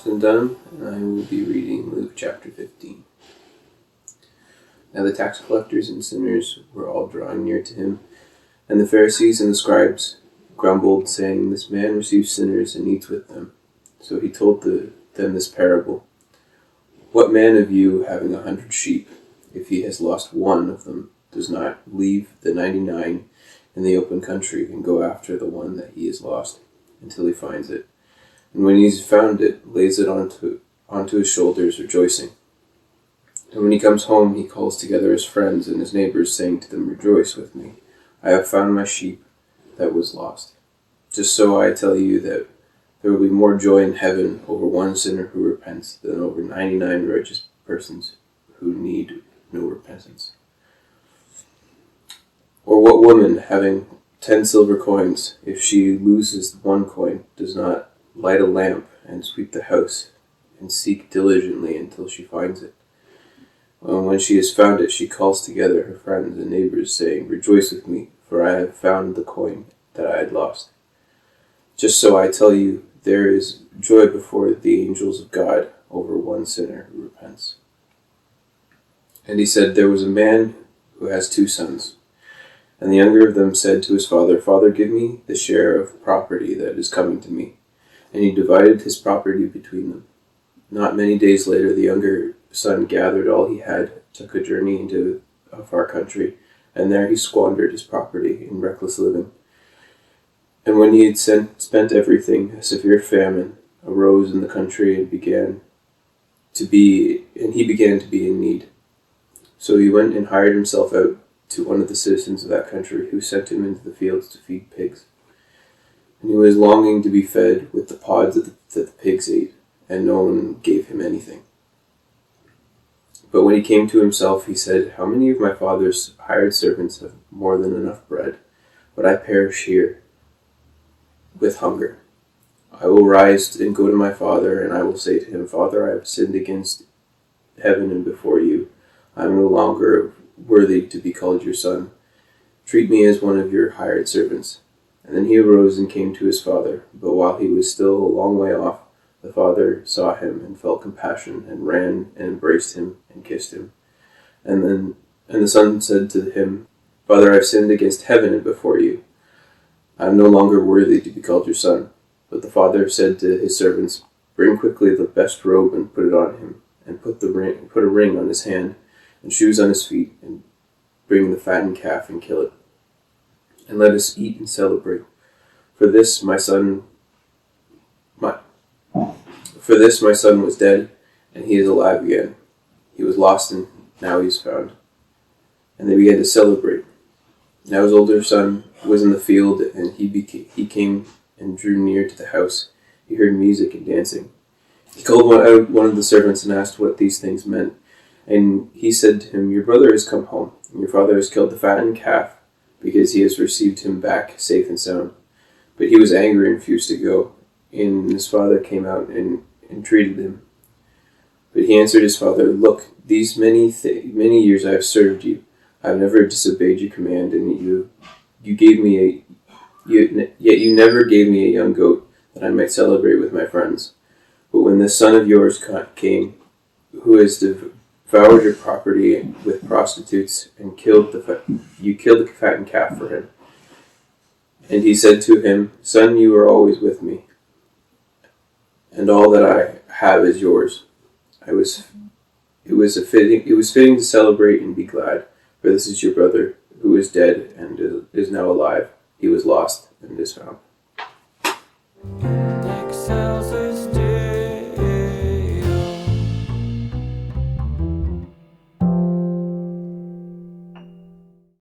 Austin Dunham, and I will be reading Luke chapter 15. Now the tax collectors and sinners were all drawing near to him, and the Pharisees and the scribes grumbled, saying, "This man receives sinners and eats with them." So he told them this parable. "What man of you, having 100 sheep, if he has lost one of them, does not leave the 99 in the open country and go after the one that he has lost until he finds it? And when he's found it, lays it onto his shoulders, rejoicing. And when he comes home, he calls together his friends and his neighbors, saying to them, 'Rejoice with me, I have found my sheep that was lost.' Just so I tell you that there will be more joy in heaven over one sinner who repents than over 99 righteous persons who need no repentance. Or what woman, having 10 silver coins, if she loses one coin, does not light a lamp and sweep the house and seek diligently until she finds it? And when she has found it, she calls together her friends and neighbors, saying, 'Rejoice with me, for I have found the coin that I had lost.' Just so I tell you, there is joy before the angels of God over one sinner who repents." And he said, "There was a man who has 2 sons. And the younger of them said to his father, 'Father, give me the share of property that is coming to me.' And he divided his property between them. Not many days later, the younger son gathered all he had, took a journey into a far country, and there he squandered his property in reckless living. And when he had spent everything, a severe famine arose in the country and he began to be in need. So he went and hired himself out to one of the citizens of that country, who sent him into the fields to feed pigs. And he was longing to be fed with the pods that the pigs ate, and no one gave him anything. But when he came to himself, he said, 'How many of my father's hired servants have more than enough bread, but I perish here with hunger? I will rise and go to my father, and I will say to him, Father, I have sinned against heaven and before you. I am no longer worthy to be called your son. Treat me as one of your hired servants.' And then he arose and came to his father. But while he was still a long way off, the father saw him and felt compassion, and ran and embraced him and kissed him. And the son said to him, 'Father, I have sinned against heaven and before you. I am no longer worthy to be called your son.' But the father said to his servants, 'Bring quickly the best robe and put it on him, and put a ring on his hand and shoes on his feet, and bring the fattened calf and kill it. And let us eat and celebrate. For this my son was dead, and he is alive again. He was lost, and now he is found.' And they began to celebrate. Now his older son was in the field, and he came and drew near to the house. He heard music and dancing. He called one of the servants and asked what these things meant. And he said to him, 'Your brother has come home, and your father has killed the fattened calf, because he has received him back safe and sound.' But he was angry and refused to go. And his father came out and entreated him. But he answered his father, 'Look, these many years I have served you. I have never disobeyed your command, and yet you never gave me a young goat that I might celebrate with my friends. But when this son of yours came, who has devoured your property with prostitutes, and you killed the fattened calf for him.' And he said to him, 'Son, you are always with me, and all that I have is yours. It was fitting to celebrate and be glad, for this is your brother, who is dead and is now alive. He was lost and is found.'"